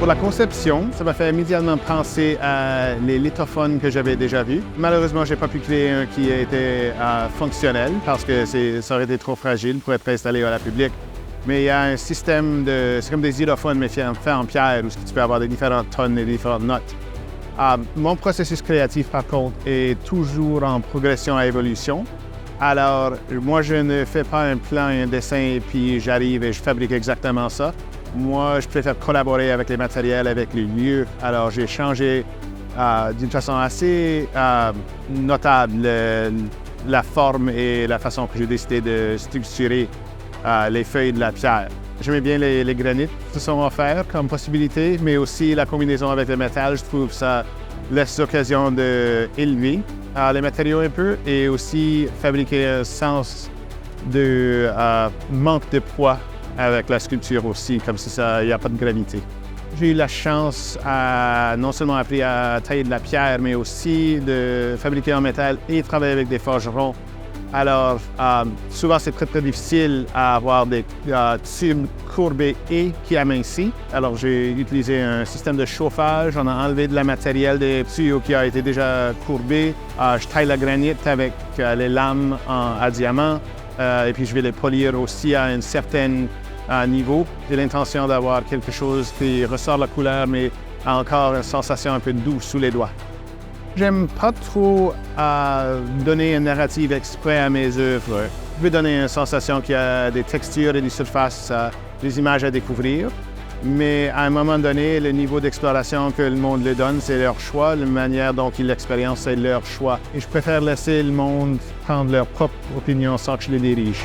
Pour la conception, ça m'a fait immédiatement penser à les lithophones que j'avais déjà vus. Malheureusement, je n'ai pas pu créer un qui était fonctionnel parce que ça aurait été trop fragile pour être installé à la public. Mais il y a un système c'est comme des xylophones mais faits en pierre où tu peux avoir des différentes tonnes et des différentes notes. Mon processus créatif, par contre, est toujours en progression à évolution. Alors, moi, je ne fais pas un plan et un dessin et puis j'arrive et je fabrique exactement ça. Moi, je préfère collaborer avec les matériels, avec les lieux. Alors, j'ai changé d'une façon assez notable la forme et la façon que j'ai décidé de structurer les feuilles de la pierre. J'aimais bien les granites qui sont offerts comme possibilité, mais aussi la combinaison avec le métal, je trouve que ça laisse l'occasion d'élever les matériaux un peu et aussi fabriquer un sens de manque de poids avec la sculpture aussi, comme si il n'y a pas de gravité. J'ai eu la chance non seulement appris à tailler de la pierre, mais aussi de fabriquer en métal et travailler avec des forgerons. Alors, souvent, c'est très, très difficile à avoir des tubes courbés et qui amincissent. Alors, j'ai utilisé un système de chauffage. On a enlevé de la matériel des tuyaux qui a été déjà courbé. Je taille la granite avec les lames à diamant. Et puis, je vais les polir aussi à un certain niveau. J'ai l'intention d'avoir quelque chose qui ressort la couleur, mais a encore une sensation un peu douce sous les doigts. J'aime pas trop donner une narrative exprès à mes œuvres. Je veux donner une sensation qu'il y a des textures et des surfaces, des images à découvrir. Mais à un moment donné, le niveau d'exploration que le monde le donne, c'est leur choix. La manière dont ils l'expérimentent, c'est leur choix. Et je préfère laisser le monde prendre leur propre opinion sans que je les dirige.